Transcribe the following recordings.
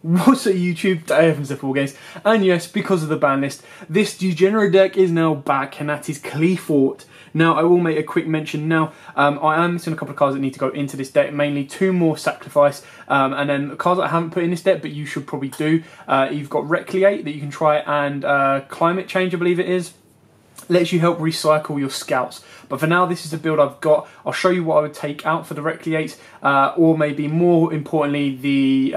What's up YouTube, Dave from Zephyr Wargames, and yes, because of the ban list, this degenerate deck is now back, and that is Qliphort. Now, I will make a quick mention now, I am missing a couple of cards that need to go into this deck, mainly 2 more Sacrifice, and then cards that I haven't put in this deck, but you should probably do. You've got Recreate that you can try, and Climate Change, I believe it is. Lets you help recycle your scouts. But for now, this is the build I've got. I'll show you what I would take out for the Recreate, or maybe more importantly, the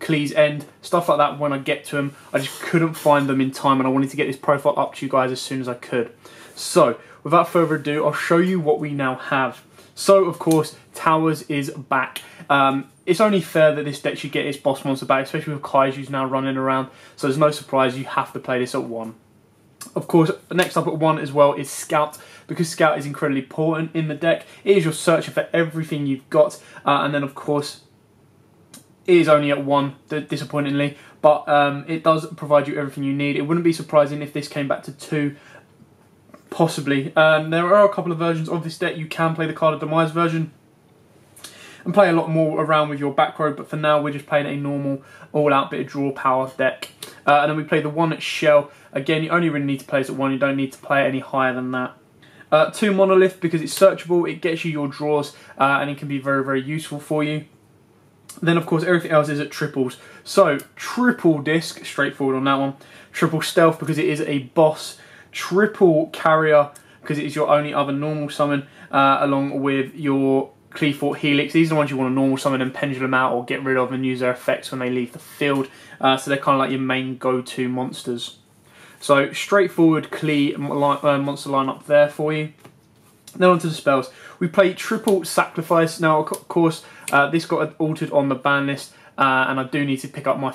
Qli's End, stuff like that when I get to them. I just couldn't find them in time, and I wanted to get this profile up to you guys as soon as I could. So, without further ado, I'll show you what we now have. So, of course, Towers is back. It's only fair that this deck should get its boss monster back, especially with Kaiju's now running around. So there's no surprise, you have to play this at 1. Of course, next up at 1 as well is Scout, because Scout is incredibly important in the deck. It is your searcher for everything you've got, and then of course, it is only at 1, disappointingly, but it does provide you everything you need. It wouldn't be surprising if this came back to 2, possibly. There are a couple of versions of this deck. You can play the Card of Demise version and play a lot more around with your back row, but for now we're just playing a normal all-out bit of draw power deck. And then we play the one at Shell. Again, you only really need to play this at 1, you don't need to play it any higher than that. 2 Monolith, because it's searchable, it gets you your draws, and it can be very, very useful for you. Then of course everything else is at triples. So, triple disc, straightforward on that one. Triple stealth, because it is a boss. Triple carrier, because it is your only other normal summon, along with your Qliphort Helix. These are the ones you want to normal summon and pendulum out or get rid of and use their effects when they leave the field. So they're kind of like your main go-to monsters. So straightforward Qli monster lineup there for you. Then onto the spells. We play triple Sacrifice. Now of course this got altered on the ban list, and I do need to pick up my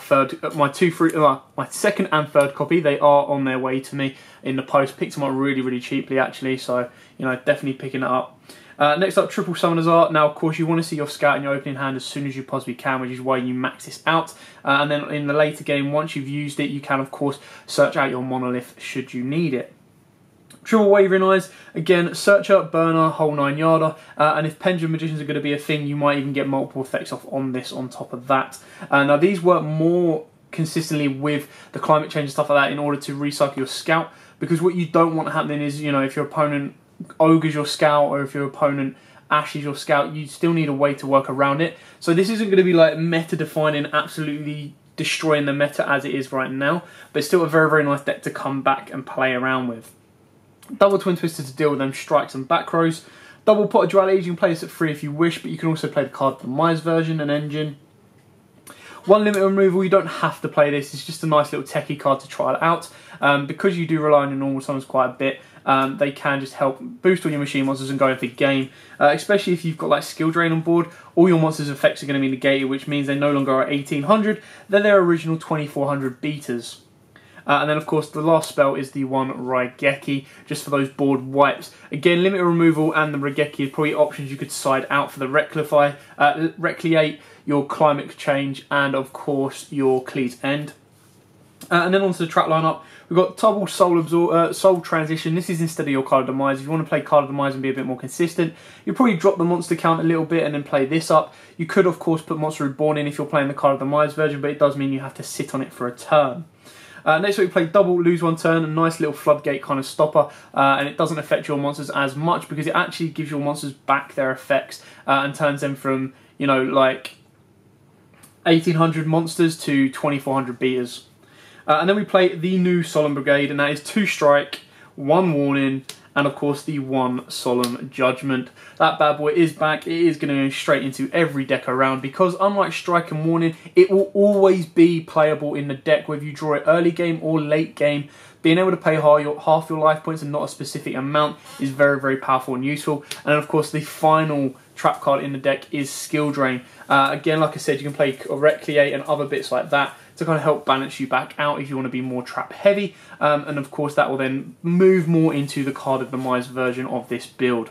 my second and third copy. They are on their way to me in the post. Picked them up really, really cheaply actually, so you know, definitely picking it up. Next up, triple Summoners Art. Now, of course, you want to see your Scout in your opening hand as soon as you possibly can, which is why you max this out. And then in the later game, once you've used it, you can, of course, search out your Monolith should you need it. Triple Wavering Eyes. Again, Searcher, Burner, whole 9-yarder. And if Pendulum Magicians are going to be a thing, you might even get multiple effects off on this on top of that. Now, these work more consistently with the climate change and stuff like that in order to recycle your Scout. Because what you don't want happening is, you know, if your opponent ogres your Scout, or if your opponent ashes your Scout, you still need a way to work around it. So this isn't going to be like meta defining, absolutely destroying the meta as it is right now, but it's still a very, very nice deck to come back and play around with. Double Twin Twister to deal with them strikes and back rows. Double Pot of Dualities, you can play this at 3 if you wish, but you can also play the Card of Demise version and engine. 1 limit removal, you don't have to play this, it's just a nice little techie card to try it out. Because you do rely on your normal summons quite a bit, they can just help boost all your machine monsters and go into the game. Especially if you've got like skill drain on board, all your monsters' effects are going to be negated, which means they no longer are 1800, they're their original 2400 beaters. And then of course the last spell is the one Raigeki, just for those board wipes. Again, limit removal and the Raigeki are probably options you could side out for the Recreate, your Climate Change, and of course your Qli's End. And then onto the trap lineup, we've got double Soul Transition. This is instead of your Card of Demise. If you want to play Card of Demise and be a bit more consistent, you probably drop the monster count a little bit and then play this up. You could of course put Monster Reborn in if you're playing the Card of Demise version, but it does mean you have to sit on it for a turn. Next week we play double Lose 1 Turn, a nice little floodgate kind of stopper, and it doesn't affect your monsters as much because it actually gives your monsters back their effects and turns them from, you know, like 1800 monsters to 2400 beaters. And then we play the new Solemn Brigade, and that is 2 strike, 1 warning, and of course the 1 Solemn Judgment. That bad boy is back. It is going to go straight into every deck around because unlike strike and warning, it will always be playable in the deck whether you draw it early game or late game. Being able to pay half your life points and not a specific amount is very, very powerful and useful. And then of course the final trap card in the deck is Skill Drain. Again, like I said, you can play Recreate and other bits like that to kind of help balance you back out if you want to be more trap heavy. And of course that will then move more into the Card of Demise version of this build.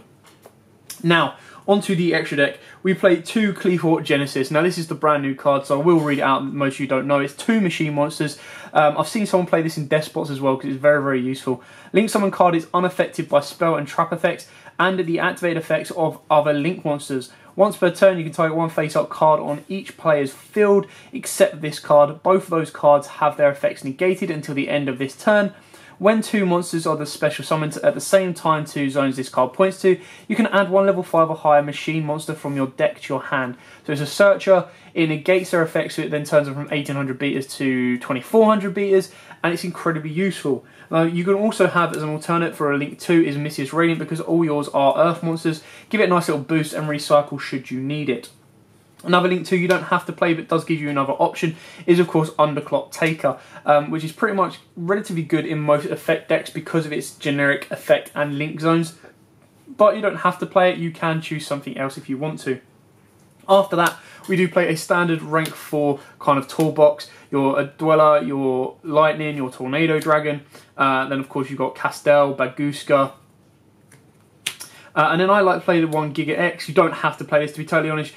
Now, onto the extra deck, we play 2 Qliphort Genesis. Now this is the brand new card, so I will read it out, most of you don't know. It's 2 machine monsters. I've seen someone play this in Despots as well because it's very, very useful. Link Summon card is unaffected by spell and trap effects and the activated effects of other Link monsters. Once per turn, you can target one face-up card on each player's field, except this card. Both of those cards have their effects negated until the end of this turn. When two monsters are the special summons at the same time to zones this card points to, you can add one level 5 or higher machine monster from your deck to your hand. So it's a searcher, it negates their effects, so it then turns them from 1800 beaters to 2400 beaters, and it's incredibly useful. Now, you can also have as an alternate for a Link 2 is Mischievous Radiant, because all yours are Earth monsters. Give it a nice little boost and recycle should you need it. Another Link 2 you don't have to play but does give you another option is of course Underclock Taker, which is pretty much relatively good in most effect decks because of its generic effect and link zones. But you don't have to play it, you can choose something else if you want to. After that, we do play a standard rank 4 kind of toolbox. Your Dweller, your Lightning, your Tornado Dragon. Then of course you've got Castel, Baguska. And then I like to play the one YUGIOH. You don't have to play this, to be totally honest.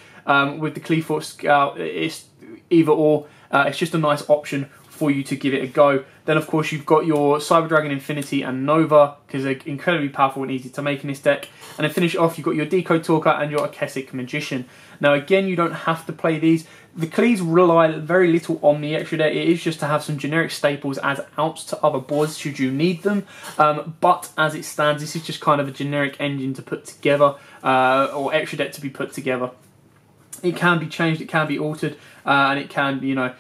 With the Qliphort Scout, it's either or. It's just a nice option for you to give it a go. Then of course you've got your Cyber Dragon Infinity and Nova, because they're incredibly powerful and easy to make in this deck. And then finish it off, you've got your Decode Talker and your Akessic Magician. Now again, you don't have to play these. The Qlis rely very little on the extra deck. It is just to have some generic staples as outs to other boards should you need them. But as it stands, this is just kind of a generic engine to put together, or extra deck to be put together. It can be changed, it can be altered, and it can, you know,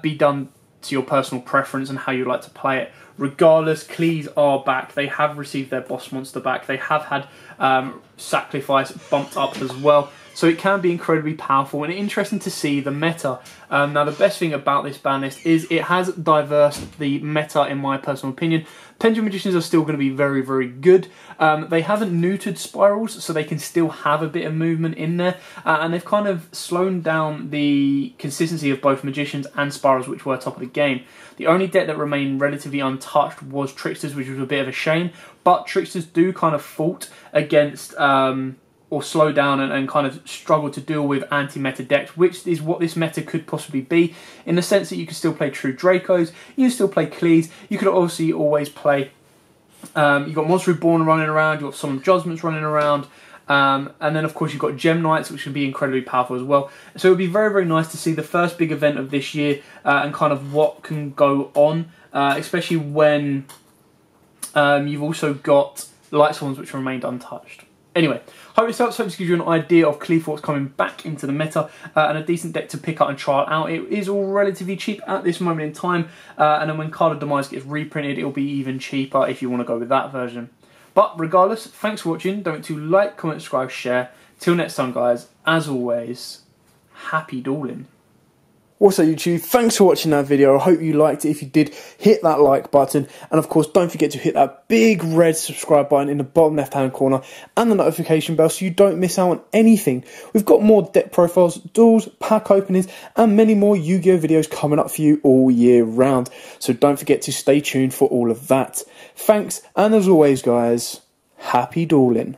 be done to your personal preference and how you like to play it. Regardless, Qlis are back. They have received their boss monster back. They have had Sacrifice bumped up as well. So it can be incredibly powerful and interesting to see the meta. Now the best thing about this ban list is it has diversed the meta in my personal opinion. Pendulum Magicians are still going to be very, very good. They haven't neutered Spirals, so they can still have a bit of movement in there. And they've kind of slowed down the consistency of both Magicians and Spirals, which were top of the game. The only deck that remained relatively untouched was Tricksters, which was a bit of a shame. But Tricksters do kind of fault against... or slow down and kind of struggle to deal with anti-meta decks, which is what this meta could possibly be, in the sense that you can still play True Dracos, you can still play Qlis, you could obviously always play, you've got Monster Reborn running around, you've got Solemn Judgments running around, and then of course you've got Gem Knights, which can be incredibly powerful as well. So it would be very, very nice to see the first big event of this year, and kind of what can go on, especially when you've also got Light Swans, which remained untouched. Anyway, hope this helps. Hope this gives you an idea of Qliphort's coming back into the meta, and a decent deck to pick up and try out. It is all relatively cheap at this moment in time, and then when Card of Demise gets reprinted, it'll be even cheaper if you want to go with that version. But regardless, thanks for watching. Don't forget to like, comment, subscribe, share. Till next time, guys, as always, happy dueling. Also YouTube, thanks for watching that video. I hope you liked it. If you did, hit that like button, and of course don't forget to hit that big red subscribe button in the bottom left hand corner and the notification bell so you don't miss out on anything. We've got more deck profiles, duels, pack openings and many more Yu-Gi-Oh videos coming up for you all year round, so don't forget to stay tuned for all of that. Thanks, and as always guys, happy dueling.